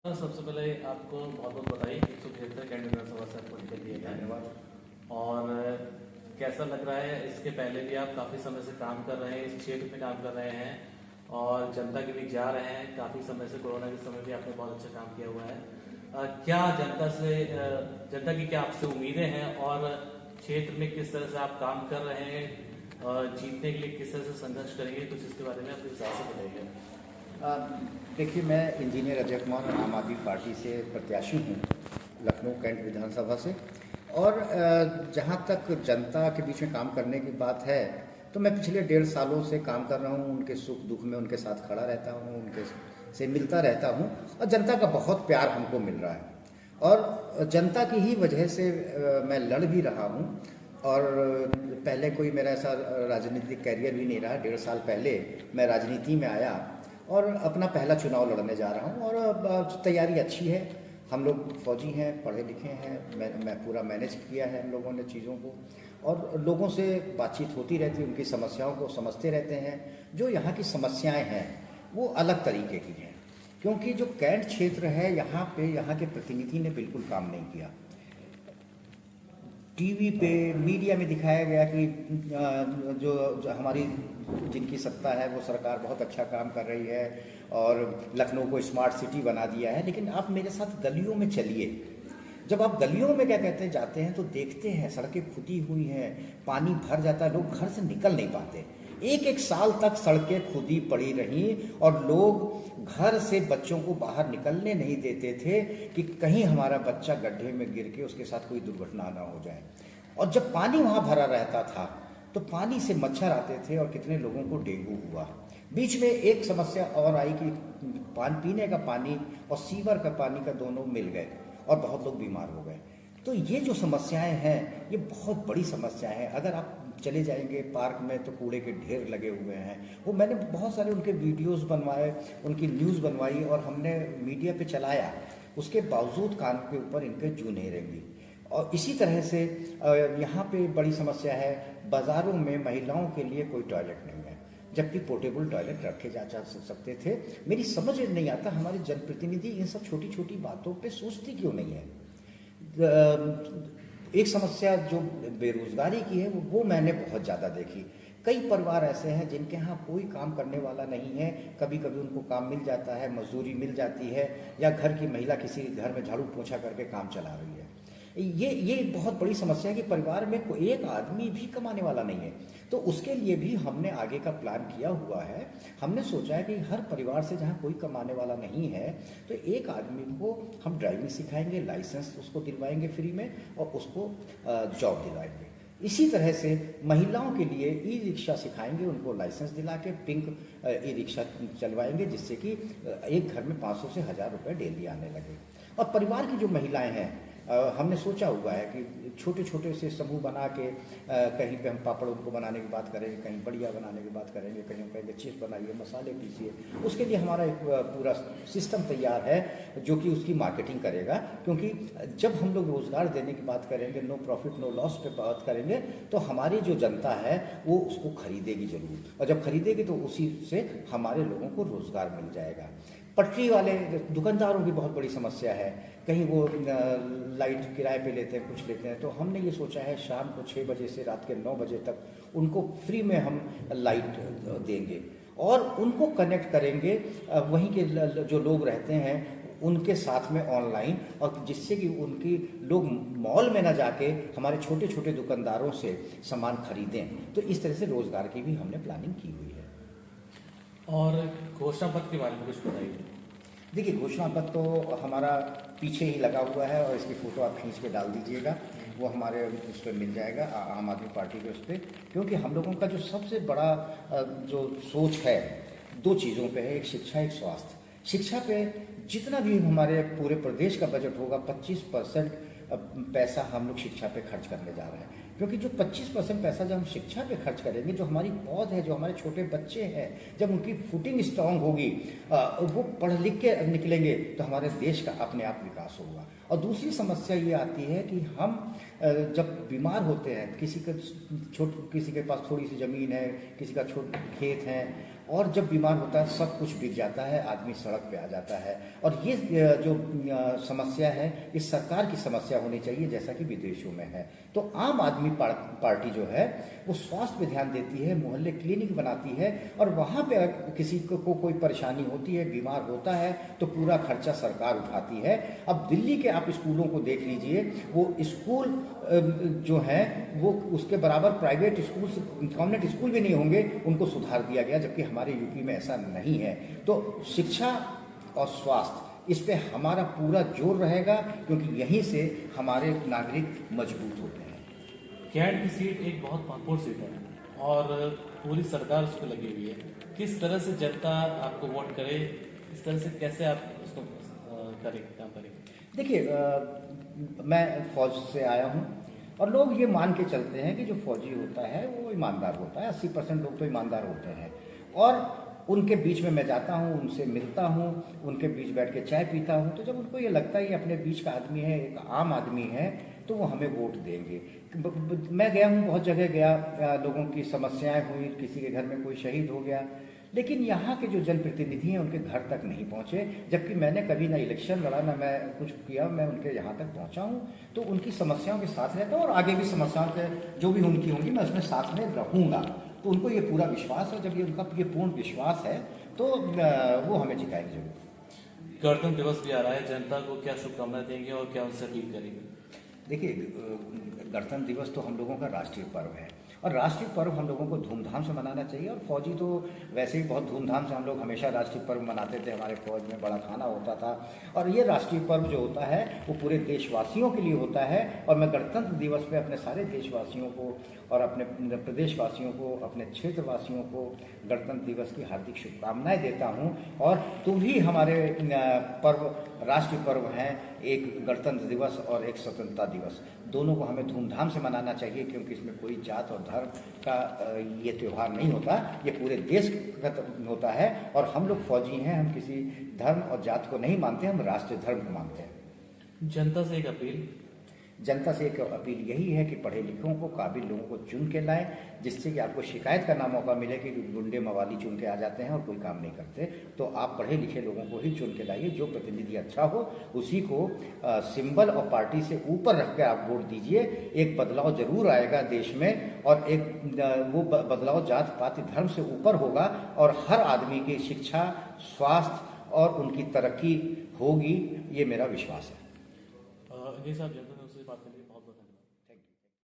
सबसे पहले आपको बहुत बहुत बधाई 173 कैंडिडेट विधानसभा से आपको टिकट दिया गया। धन्यवाद। और कैसा लग रहा है? इसके पहले भी आप काफ़ी समय से काम कर रहे हैं, इस क्षेत्र में काम कर रहे हैं और जनता के बीच जा रहे हैं। काफ़ी समय से, कोरोना के समय भी आपने बहुत अच्छा काम किया हुआ है। क्या जनता की क्या आपसे उम्मीदें हैं और क्षेत्र में किस तरह से आप काम कर रहे हैं, जीतने के लिए किस तरह से संघर्ष करेंगे, कुछ इसके बारे में अपने हिसाब से बताइए। देखिए, मैं इंजीनियर अजय कुमार आम आदमी पार्टी से प्रत्याशी हूँ, लखनऊ कैंट विधानसभा से। और जहाँ तक जनता के बीच में काम करने की बात है, तो मैं पिछले 1.5 सालों से काम कर रहा हूँ। उनके सुख दुख में उनके साथ खड़ा रहता हूँ, उनके से मिलता रहता हूँ और जनता का बहुत प्यार हमको मिल रहा है। और जनता की ही वजह से मैं लड़ भी रहा हूँ। और पहले कोई मेरा ऐसा राजनीतिक कैरियर भी नहीं रहा। 1.5 साल पहले मैं राजनीति में आया और अपना पहला चुनाव लड़ने जा रहा हूँ। और तैयारी अच्छी है, हम लोग फौजी हैं, पढ़े लिखे हैं, मैं पूरा मैनेज किया है हम लोगों ने चीज़ों को। और लोगों से बातचीत होती रहती है, उनकी समस्याओं को समझते रहते हैं। जो यहाँ की समस्याएं हैं वो अलग तरीके की हैं, क्योंकि जो कैंट क्षेत्र है यहाँ पे यहाँ के प्रतिनिधि ने बिल्कुल काम नहीं किया। टीवी पे मीडिया में दिखाया गया कि जो हमारी जिनकी सत्ता है वो सरकार बहुत अच्छा काम कर रही है और लखनऊ को स्मार्ट सिटी बना दिया है। लेकिन आप मेरे साथ गलियों में चलिए। जब आप गलियों में क्या कहते हैं जाते हैं तो देखते हैं सड़कें खुदी हुई हैं, पानी भर जाता है, लोग घर से निकल नहीं पाते। 1-1 साल तक सड़कें खुदी पड़ी रहीं और लोग घर से बच्चों को बाहर निकलने नहीं देते थे कि कहीं हमारा बच्चा गड्ढे में गिर के उसके साथ कोई दुर्घटना ना हो जाए। और जब पानी वहाँ भरा रहता था तो पानी से मच्छर आते थे और कितने लोगों को डेंगू हुआ। बीच में एक समस्या और आई कि पीने का पानी और सीवर का पानी का दोनों मिल गए और बहुत लोग बीमार हो गए। तो ये जो समस्याएं हैं ये बहुत बड़ी समस्याएं हैं। अगर आप चले जाएंगे पार्क में तो कूड़े के ढेर लगे हुए हैं। वो मैंने बहुत सारे उनके वीडियोस बनवाए, उनकी न्यूज़ बनवाई और हमने मीडिया पे चलाया। उसके बावजूद कान के ऊपर इनके जू नहीं रहेंगी। और इसी तरह से यहाँ पे बड़ी समस्या है, बाज़ारों में महिलाओं के लिए कोई टॉयलेट नहीं है, जबकि पोर्टेबल टॉयलेट रखे जा सकते थे। मेरी समझ नहीं आता हमारे जनप्रतिनिधि इन सब छोटी छोटी बातों पे सोचती क्यों नहीं है। एक समस्या जो बेरोजगारी की है वो मैंने बहुत ज़्यादा देखी। कई परिवार ऐसे हैं जिनके यहाँ कोई काम करने वाला नहीं है। कभी कभी उनको काम मिल जाता है, मजदूरी मिल जाती है, या घर की महिला किसी घर में झाड़ू पोछा करके काम चला रही है। ये बहुत बड़ी समस्या है कि परिवार में कोई एक आदमी भी कमाने वाला नहीं है। तो उसके लिए भी हमने आगे का प्लान किया हुआ है। हमने सोचा है कि हर परिवार से जहाँ कोई कमाने वाला नहीं है तो एक आदमी को हम ड्राइविंग सिखाएंगे, लाइसेंस उसको दिलवाएंगे फ्री में और उसको जॉब दिलाएंगे। इसी तरह से महिलाओं के लिए ई रिक्शा सिखाएंगे, उनको लाइसेंस दिला के पिंक ई रिक्शा चलवाएंगे, जिससे कि एक घर में 500 से 1000 रुपये डेली आने लगे। और परिवार की जो महिलाएं हैं, हमने सोचा हुआ है कि छोटे छोटे से समूह बना के कहीं पे हम पापड़ उनको बनाने की बात करेंगे, कहीं बढ़िया बनाने की बात करेंगे, कहीं हम कहेंगे चिप्स बनाइए, मसाले पीसिए। उसके लिए हमारा एक पूरा सिस्टम तैयार है जो कि उसकी मार्केटिंग करेगा। क्योंकि जब हम लोग रोज़गार देने की बात करेंगे, नो प्रॉफिट नो लॉस पे बात करेंगे, तो हमारी जो जनता है वो उसको खरीदेगी जरूर। और जब खरीदेगी तो उसी से हमारे लोगों को रोज़गार मिल जाएगा। पटरी वाले दुकानदारों की बहुत बड़ी समस्या है, कहीं वो लाइट किराए पे लेते हैं, कुछ लेते हैं। तो हमने ये सोचा है शाम को 6 बजे से रात के 9 बजे तक उनको फ्री में हम लाइट देंगे और उनको कनेक्ट करेंगे वहीं के जो लोग रहते हैं उनके साथ में ऑनलाइन, और जिससे कि उनकी लोग मॉल में ना जाके हमारे छोटे छोटे दुकानदारों से सामान खरीदें। तो इस तरह से रोज़गार की भी हमने प्लानिंग की हुई है। और घोषणा पत्र के बारे में कुछ बताइए। देखिए, घोषणा पत्र तो हमारा पीछे ही लगा हुआ है और इसकी फ़ोटो आप खींच के डाल दीजिएगा, वो हमारे उस पर मिल जाएगा आम आदमी पार्टी के उस पर। क्योंकि हम लोगों का जो सबसे बड़ा जो सोच है 2 चीज़ों पे है, एक शिक्षा, एक स्वास्थ्य। शिक्षा पे जितना भी हमारे पूरे प्रदेश का बजट होगा 25% पैसा हम लोग शिक्षा पे खर्च करने जा रहे हैं। क्योंकि जो 25% पैसा जब हम शिक्षा पे खर्च करेंगे, जो हमारी पौध है, जो हमारे छोटे बच्चे हैं, जब उनकी फुटिंग स्ट्रांग होगी, वो पढ़ लिख के निकलेंगे तो हमारे देश का अपने आप विकास होगा। और दूसरी समस्या ये आती है कि हम जब बीमार होते हैं, किसी के पास थोड़ी सी ज़मीन है, किसी का छोटा खेत है, और जब बीमार होता है सब कुछ बिक जाता है, आदमी सड़क पे आ जाता है। और ये जो समस्या है, इस सरकार की समस्या होनी चाहिए जैसा कि विदेशों में है। तो आम आदमी पार्टी जो है वो स्वास्थ्य पे ध्यान देती है, मोहल्ले क्लिनिक बनाती है, और वहाँ पे किसी को कोई परेशानी होती है, बीमार होता है, तो पूरा खर्चा सरकार उठाती है। अब दिल्ली के आप स्कूलों को देख लीजिए, वो स्कूल जो है वो उसके बराबर प्राइवेट स्कूल, कॉन्वेंट स्कूल भी नहीं होंगे, उनको सुधार दिया गया, जबकि हमारे यूपी में ऐसा नहीं है। तो शिक्षा और स्वास्थ्य, इस पे हमारा पूरा जोर रहेगा, क्योंकि यहीं से हमारे नागरिक मजबूत होते हैं। कैंट की सीट एक बहुत महत्वपूर्ण सीट है और पूरी सरकार उस पर लगी हुई है। किस तरह से जनता आपको वोट करे, इस तरह से कैसे आप उसको काम करेंगे? देखिए, मैं फौज से आया हूँ, और लोग ये मान के चलते हैं कि जो फौजी होता है वो ईमानदार होता है। 80% लोग तो ईमानदार होते हैं, और उनके बीच में मैं जाता हूँ, उनसे मिलता हूँ, उनके बीच बैठ के चाय पीता हूँ, तो जब उनको ये लगता है ये अपने बीच का आदमी है, एक आम आदमी है, तो वो हमें वोट देंगे। मैं गया हूँ, बहुत जगह गया, लोगों की समस्याएं हुई, किसी के घर में कोई शहीद हो गया, लेकिन यहाँ के जो जनप्रतिनिधि हैं उनके घर तक नहीं पहुँचे। जबकि मैंने कभी ना इलेक्शन लड़ा, ना मैं कुछ किया, मैं उनके यहाँ तक पहुँचा हूँ, तो उनकी समस्याओं के साथ रहता हूँ, और आगे भी समस्याओं के जो भी उनकी होंगी मैं उसमें साथ में रहूँगा। तो उनको ये पूरा विश्वास है, जब ये उनका ये पूर्ण विश्वास है तो वो हमें जिताएंगे जरूर। गणतंत्र दिवस भी आ रहा है, जनता को क्या शुभकामनाएं देंगे और क्या उनसे अपील करेंगे? देखिए, गणतंत्र दिवस तो हम लोगों का राष्ट्रीय पर्व है, और राष्ट्रीय पर्व हम लोगों को धूमधाम से मनाना चाहिए। और फौजी तो वैसे ही बहुत धूमधाम से, हम लोग हमेशा राष्ट्रीय पर्व मनाते थे, हमारे फौज में बड़ा खाना होता था। और ये राष्ट्रीय पर्व जो होता है वो पूरे देशवासियों के लिए होता है, और मैं गणतंत्र दिवस पे अपने सारे देशवासियों को और अपने प्रदेशवासियों को, अपने क्षेत्रवासियों को गणतंत्र दिवस की हार्दिक शुभकामनाएं देता हूँ। और तुम भी हमारे पर्व, राष्ट्रीय पर्व हैं, एक गणतंत्र दिवस और एक स्वतंत्रता दिवस, दोनों को हमें धूमधाम से मनाना चाहिए, क्योंकि इसमें कोई जात और धर्म का ये त्यौहार नहीं होता, ये पूरे देश का होता है। और हम लोग फौजी हैं, हम किसी धर्म और जात को नहीं मानते, हम राष्ट्रीय धर्म को मानते हैं। जनता से एक अपील? जनता से एक अपील यही है कि पढ़े लिखों को, काबिल लोगों को चुन के लाएं, जिससे कि आपको शिकायत करना मौका मिले कि गुंडे मवाली चुन के आ जाते हैं और कोई काम नहीं करते। तो आप पढ़े लिखे लोगों को ही चुन के लाइए, जो प्रतिनिधि अच्छा हो उसी को सिंबल और पार्टी से ऊपर रख के आप वोट दीजिए। एक बदलाव जरूर आएगा देश में, और एक वो बदलाव जात पात धर्म से ऊपर होगा, और हर आदमी की शिक्षा, स्वास्थ्य और उनकी तरक्की होगी, ये मेरा विश्वास है। जी साहब, जनता ने उससे बात करने के लिए बहुत बहुत धन्यवाद।